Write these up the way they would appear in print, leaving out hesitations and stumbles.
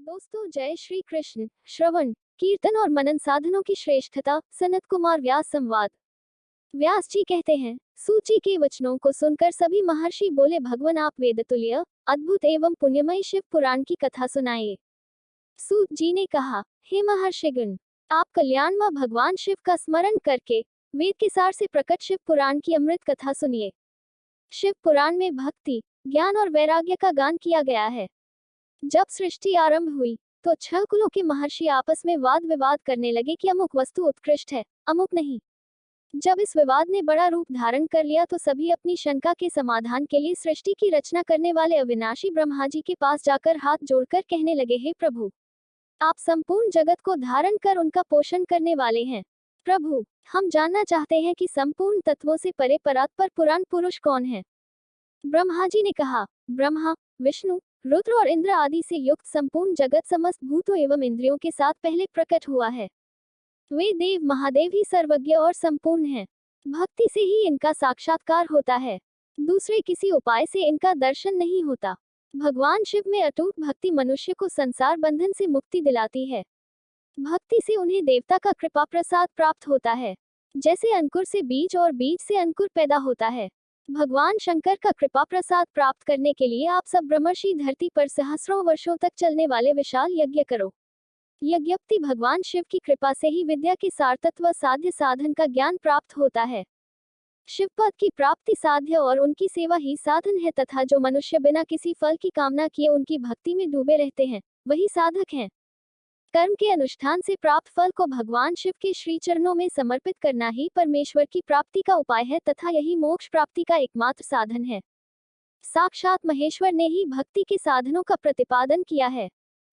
दोस्तों जय श्री कृष्ण। श्रवण कीर्तन और मनन साधनों की श्रेष्ठता। सनत कुमार व्यास संवाद। व्यास जी कहते हैं, सूची के वचनों को सुनकर सभी महर्षि बोले, भगवान आप वेदतुल्य अद्भुत एवं पुण्यमय शिव पुराण की कथा सुनाइए। सूत जी ने कहा, हे महर्षिगण, आप कल्याणमय भगवान शिव का स्मरण करके वेद के सार से प्रकट शिव पुराण की अमृत कथा सुनिए। शिव पुराण में भक्ति, ज्ञान और वैराग्य का गान किया गया है। जब सृष्टि आरंभ हुई तो 6 कुलों के महर्षि आपस में वाद विवाद करने लगे कि अमुक वस्तु उत्कृष्ट है, अमुक नहीं। जब इस विवाद ने बड़ा रूप धारण कर लिया तो सभी अपनी शंका के समाधान के लिए सृष्टि की रचना करने वाले अविनाशी ब्रह्मा जी के पास जाकर हाथ जोड़कर कहने लगे, हे प्रभु, आप संपूर्ण जगत को धारण कर उनका पोषण करने वाले हैं। प्रभु, हम जानना चाहते हैं कि संपूर्ण तत्वों से परे परात्पर पुराण पुरुष कौन है। ब्रह्मा जी ने कहा, ब्रह्मा, विष्णु, रुद्र और इंद्र आदि से युक्त संपूर्ण जगत समस्त भूतों एवं इंद्रियों के साथ पहले प्रकट हुआ है। वे देव महादेव ही सर्वज्ञ और संपूर्ण हैं। भक्ति से ही इनका साक्षात्कार होता है, दूसरे किसी उपाय से इनका दर्शन नहीं होता। भगवान शिव में अटूट भक्ति मनुष्य को संसार बंधन से मुक्ति दिलाती है। भक्ति से उन्हें देवता का कृपा प्रसाद प्राप्त होता है। जैसे अंकुर से बीज और बीज से अंकुर पैदा होता है, भगवान शंकर का कृपा प्रसाद प्राप्त करने के लिए आप सब ब्रह्मर्षि धरती पर सहस्रों वर्षों तक चलने वाले विशाल यज्ञ करो। यज्ञप्ति भगवान शिव की कृपा से ही विद्या के सारतत्व साध्य साधन का ज्ञान प्राप्त होता है। शिवपद की प्राप्ति साध्य और उनकी सेवा ही साधन है, तथा जो मनुष्य बिना किसी फल की कामना किए उनकी भक्ति में डूबे रहते हैं, वही साधक हैं। कर्म के अनुष्ठान से प्राप्त फल को भगवान शिव के श्री चरणों में समर्पित करना ही परमेश्वर की प्राप्ति का उपाय है, तथा यही मोक्ष प्राप्ति का एकमात्र साधन है। साक्षात महेश्वर ने ही भक्ति के साधनों का प्रतिपादन किया है।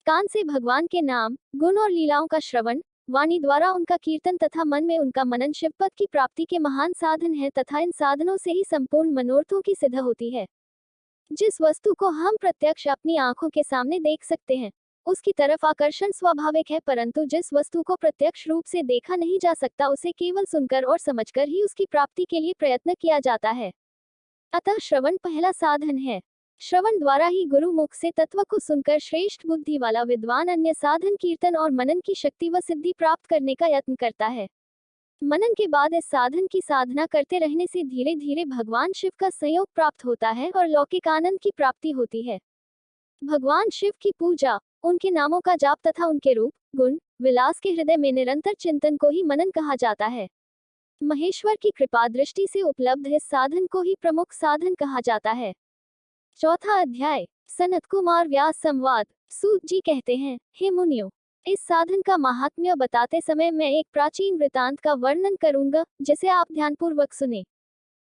कान से भगवान के नाम, गुण और लीलाओं का श्रवण, वाणी द्वारा उनका कीर्तन तथा मन में उनका मनन शिवपद की प्राप्ति के महान साधन है, तथा इन साधनों से ही संपूर्ण मनोरथों की सिद्ध होती है। जिस वस्तु को हम प्रत्यक्ष अपनी आंखों के सामने देख सकते हैं, उसकी तरफ आकर्षण स्वाभाविक है, परंतु जिस वस्तु को प्रत्यक्ष रूप से देखा नहीं जा सकता, उसे केवल सुनकर और समझकर ही उसकी प्राप्ति के लिए प्रयत्न किया जाता है। अतः श्रवण पहला साधन है। श्रवण द्वारा ही गुरु मुख से तत्व को सुनकर श्रेष्ठ बुद्धि वाला विद्वान अन्य साधन कीर्तन और मनन की शक्ति व सिद्धि प्राप्त करने का यत्न करता है। मनन के बाद इस साधन की साधना करते रहने से धीरे धीरे भगवान शिव का संयोग प्राप्त होता है और लौकिक आनंद की प्राप्ति होती है। भगवान शिव की पूजा, उनके नामों का जाप तथा उनके रूप, गुण, विलास के हृदय में निरंतर चिंतन को ही मनन कहा जाता है। महेश्वर की कृपा दृष्टि से उपलब्ध इस साधन को ही प्रमुख साधन कहा जाता है। चौथा अध्याय, सनत कुमार व्यास संवाद। सूत जी कहते हैं, हे मुनियों, इस साधन का महात्म्य बताते समय मैं एक प्राचीन वृतांत का वर्णन करूंगा, जिसे आप ध्यानपूर्वक सुने।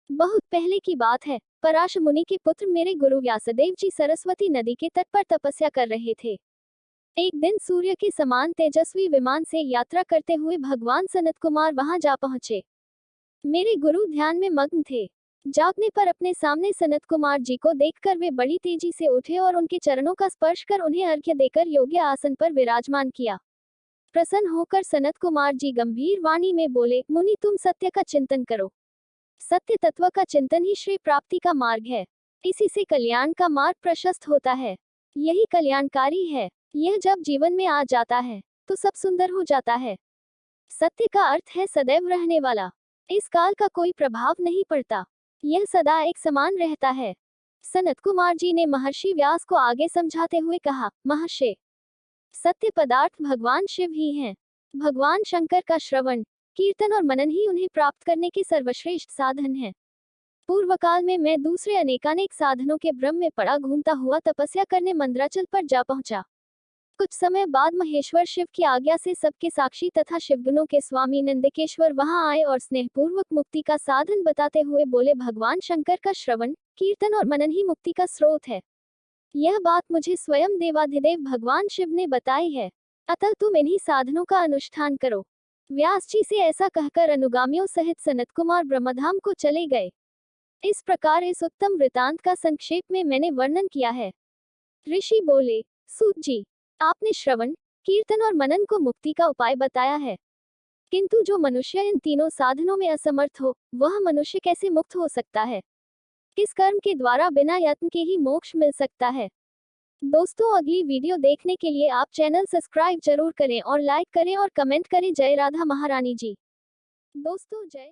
बहुत पहले की बात है, पराशर मुनि के पुत्र मेरे गुरु व्यासदेव जी सरस्वती नदी के तट पर तपस्या कर रहे थे। एक दिन सूर्य के समान तेजस्वी विमान से यात्रा करते हुए भगवान सनत कुमार वहां जा पहुंचे। मेरे गुरु ध्यान में मग्न थे। जागने पर अपने सामने सनत कुमार जी को देखकर वे बड़ी तेजी से उठे और उनके चरणों का स्पर्श कर उन्हें अर्घ्य देकर योग्य आसन पर विराजमान किया। प्रसन्न होकर सनत कुमार जी गंभीर वाणी में बोले, मुनि तुम सत्य का चिंतन करो। सत्य तत्व का चिंतन ही श्री प्राप्ति का मार्ग है। इसी से कल्याण का मार्ग प्रशस्त होता है। यही कल्याणकारी है। यह जब जीवन में आ जाता है तो सब सुंदर हो जाता है। सत्य का अर्थ है सदैव रहने वाला। इस काल का कोई प्रभाव नहीं पड़ता, यह सदा एक समान रहता है। सनत कुमार जी ने महर्षि व्यास को आगे समझाते हुए कहा, महर्षि, सत्य पदार्थ भगवान शिव ही हैं। भगवान शंकर का श्रवण, कीर्तन और मनन ही उन्हें प्राप्त करने के सर्वश्रेष्ठ साधन हैं। पूर्व काल में मैं दूसरे अनेकानेक साधनों के भ्रम में पड़ा घूमता हुआ तपस्या करने मंद्राचल पर जा पहुंचा। कुछ समय बाद महेश्वर शिव की आज्ञा से सबके साक्षी तथा शिवगुणों के स्वामी नंदिकेश्वर वहां आए और स्नेहपूर्वक मुक्ति का साधन बताते हुए बोले, भगवान शंकर का श्रवण, कीर्तन और मनन ही मुक्ति का स्रोत है। यह बात मुझे स्वयं देवाधिदेव भगवान शिव ने बताई है, अतः तुम इन्हीं साधनों का अनुष्ठान करो। व्यास जी से ऐसा कहकर अनुगामियों सहित सनत कुमार ब्रह्मधाम को चले गए। इस प्रकार इस उत्तम वृतांत का संक्षेप में मैंने वर्णन किया है। ऋषि बोले, सूत जी, आपने श्रवण, कीर्तन और मनन को मुक्ति का उपाय बताया है, किंतु जो मनुष्य इन तीनों साधनों में असमर्थ हो, वह मनुष्य कैसे मुक्त हो सकता है? किस कर्म के द्वारा बिना यत्न के ही मोक्ष मिल सकता है? दोस्तों अगली वीडियो देखने के लिए आप चैनल सब्सक्राइब जरूर करें और लाइक करें और कमेंट करें। जय राधा महारानी जी। दोस्तों जय